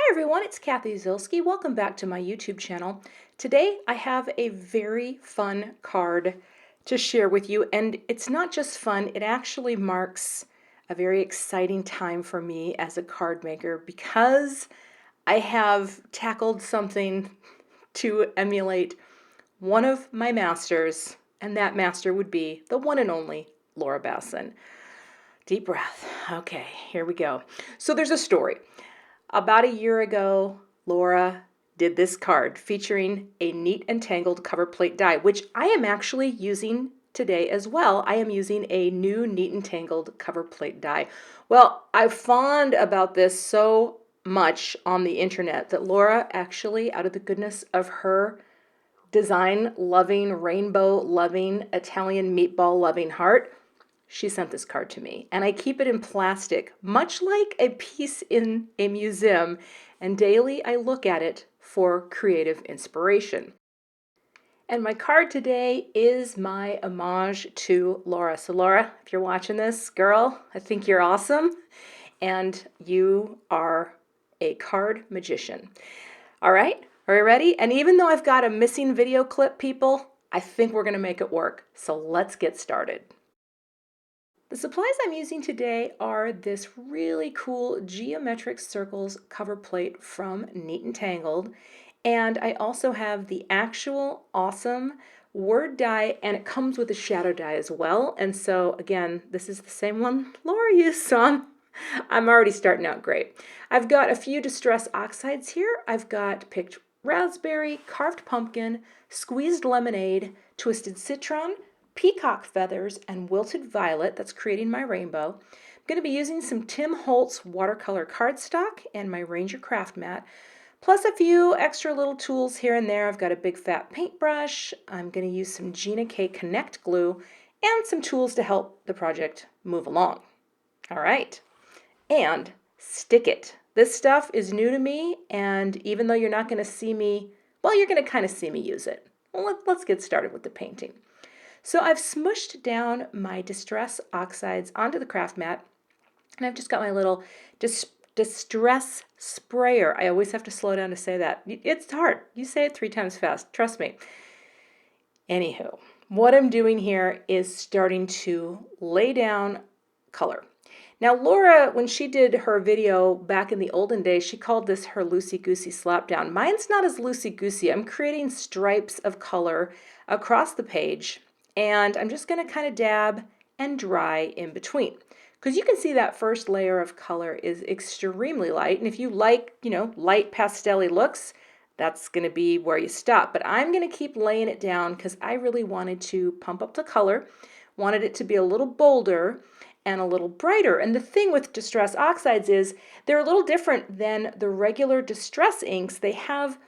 everyone, it's Cathy Zielske. Welcome back to my YouTube channel. Today I have a very fun card to share with you, and it's not just fun, it actually marks a very exciting time for me as a card maker because I have tackled something to emulate one of my masters, and that master would be the one and only Laura Bassen. Deep breath. Okay, here we go. So there's a story. About a year ago, Laura did this card featuring a neat and tangled cover plate die, which I am actually using today as well. I am using a new neat and tangled cover plate die. Well, I fawned about this so much on the internet that Laura actually, out of the goodness of her design-loving, rainbow-loving, Italian meatball-loving heart, she sent this card to me, and I keep it in plastic, much like a piece in a museum, and daily I look at it for creative inspiration. And my card today is my homage to Laura. So Laura, if you're watching this, girl, I think you're awesome, and you are a card magician. All right, are you ready? And even though I've got a missing video clip, people, I think we're gonna make it work. So let's get started. The supplies I'm using today are this really cool geometric circles cover plate from Neat and Tangled, and I also have the actual awesome word die, and it comes with a shadow die as well. And so again, this is the same one Laura used, so I'm already starting out great. I've got a few distress oxides here. I've got picked raspberry, carved pumpkin, squeezed lemonade, twisted citron, peacock feathers, and wilted violet. That's creating my rainbow. I'm going to be using some Tim Holtz watercolor cardstock and my Ranger craft mat, plus a few extra little tools here and there. I've got a big fat paintbrush. I'm going to use some Gina K Connect glue and some tools to help the project move along. All right, and stick it. This stuff is new to me, and even though you're not going to see me, well, you're going to kind of see me use it. Well, let's get started with the painting. So I've smushed down my distress oxides onto the craft mat, and I've just got my little distress sprayer. I always have to slow down to say that. It's hard. You say it 3 times fast. Trust me. Anywho, what I'm doing here is starting to lay down color. Now, Laura, when she did her video back in the olden days, she called this her loosey-goosey slap down. Mine's not as loosey-goosey. I'm creating stripes of color across the page, and I'm just going to kind of dab and dry in between. Because you can see that first layer of color is extremely light, and if you like, light pastel-y looks, that's going to be where you stop. But I'm going to keep laying it down because I really wanted to pump up the color, wanted it to be a little bolder and a little brighter. And the thing with distress oxides is they're a little different than the regular distress inks. They have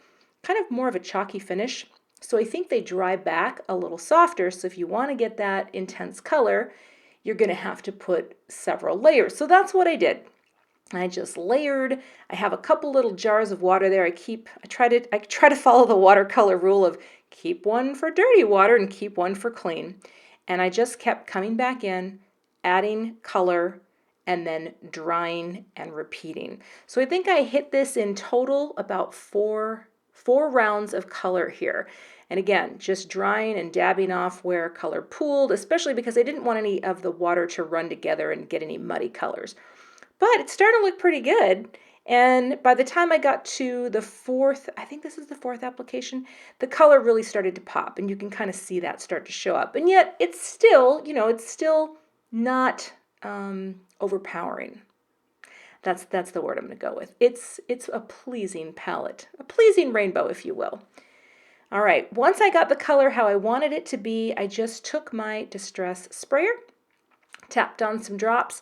kind of more of a chalky finish. So I think they dry back a little softer. So if you want to get that intense color, you're going to have to put several layers. So that's what I did. I just layered. I have a couple little jars of water there. I try to follow the watercolor rule of keep one for dirty water and keep one for clean. And I just kept coming back in, adding color, and then drying and repeating. So I think I hit this in total about four rounds of color here. And again, just drying and dabbing off where color pooled, especially because I didn't want any of the water to run together and get any muddy colors. But it's starting to look pretty good. And by the time I got to the fourth, I think this is the 4th application, the color really started to pop, and you can kind of see that start to show up. And yet it's still, it's still not overpowering. That's the word I'm going to go with. It's a pleasing palette, a pleasing rainbow, if you will. All right, once I got the color how I wanted it to be, I just took my distress sprayer, tapped on some drops,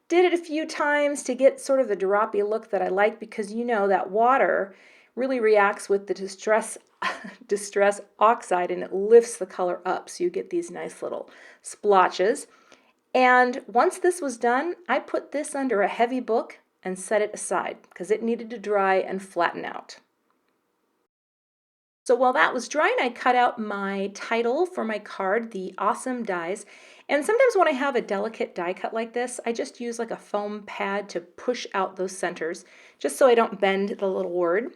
did it a few times to get sort of the droppy look that I like, because that water really reacts with the distress oxide and it lifts the color up, so you get these nice little splotches. And once this was done, I put this under a heavy book and set it aside because it needed to dry and flatten out. So while that was drying, I cut out my title for my card, the Awesome Dies, And sometimes when I have a delicate die cut like this, I just use like a foam pad to push out those centers, just so I don't bend the little word.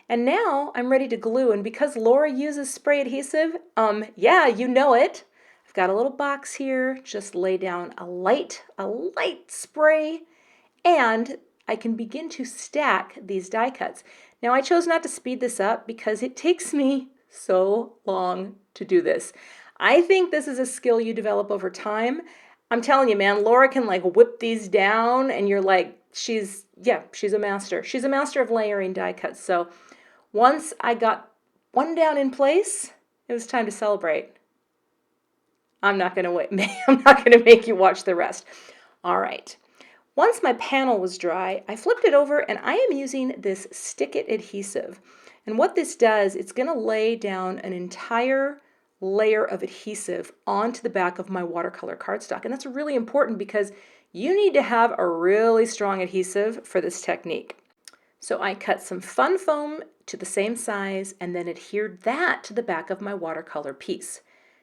And now I'm ready to glue, and because Laura uses spray adhesive, yeah, you know it. I've got a little box here, just lay down a light spray, and I can begin to stack these die cuts. Now I chose not to speed this up because it takes me so long to do this. I think this is a skill you develop over time. I'm telling you, man, Laura can like whip these down and you're like, she's a master. She's a master of layering die cuts. So once I got one down in place, it was time to celebrate. I'm not going to wait. I'm not going to make you watch the rest. All right. Once my panel was dry, I flipped it over and I am using this Stick It adhesive. And what this does, it's going to lay down an entire layer of adhesive onto the back of my watercolor cardstock. And that's really important because you need to have a really strong adhesive for this technique. So I cut some fun foam to the same size and then adhered that to the back of my watercolor piece.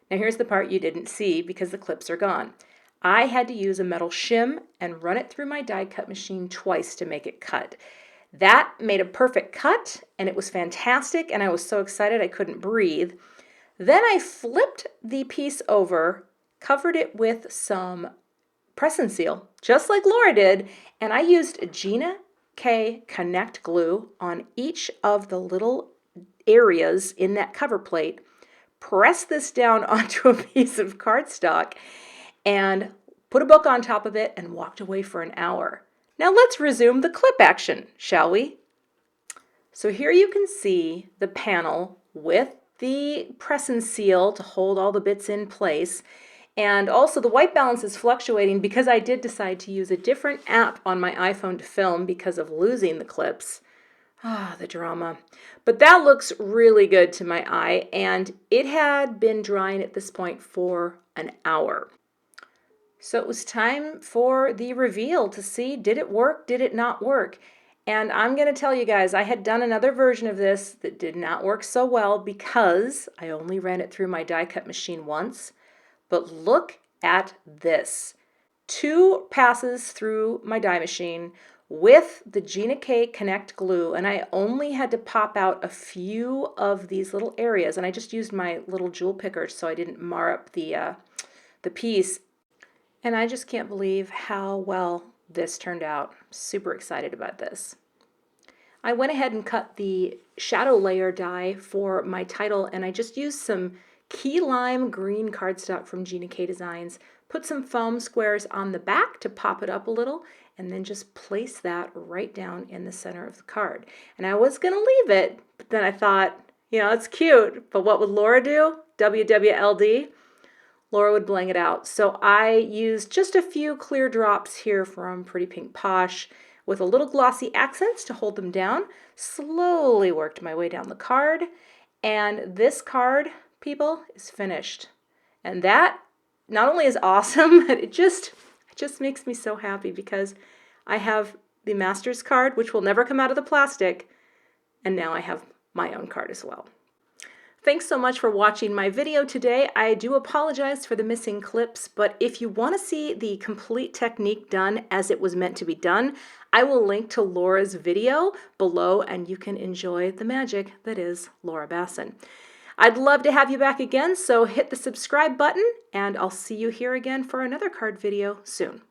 Now here's the part you didn't see because the clips are gone. I had to use a metal shim and run it through my die cut machine twice to make it cut. That made a perfect cut and it was fantastic and I was so excited I couldn't breathe. Then I flipped the piece over, covered it with some press and seal, just like Laura did, and I used Neenah Connect glue on each of the little areas in that cover plate, pressed this down onto a piece of cardstock, and put a book on top of it and walked away for an hour. Now let's resume the clip action, shall we? So here you can see the panel with the press and seal to hold all the bits in place. And also the white balance is fluctuating because I did decide to use a different app on my iPhone to film because of losing the clips. Ah, the drama. But that looks really good to my eye, and it had been drying at this point for an hour. So it was time for the reveal to see, did it work, did it not work? And I'm going to tell you guys, I had done another version of this that did not work so well because I only ran it through my die cut machine once. But look at this. 2 passes through my die machine with the Neenah Connect glue, and I only had to pop out a few of these little areas, and I just used my little jewel picker so I didn't mar up the piece. And I just can't believe how well this turned out. Super excited about this. I went ahead and cut the shadow layer die for my title, and I just used some key lime green cardstock from Neenah Designs, put some foam squares on the back to pop it up a little, and then just place that right down in the center of the card. And I was going to leave it, but then I thought, you know, it's cute, but what would Laura do? WWLD? Laura would bling it out. So I used just a few clear drops here from Pretty Pink Posh with a little glossy accents to hold them down. Slowly worked my way down the card, and this card, people, is finished. And that not only is awesome, but it just makes me so happy because I have the master's card, which will never come out of the plastic, and now I have my own card as well. Thanks so much for watching my video today. I do apologize for the missing clips, but if you want to see the complete technique done as it was meant to be done, I will link to Laura's video below and you can enjoy the magic that is Laura Bassen. I'd love to have you back again, so hit the subscribe button and I'll see you here again for another card video soon.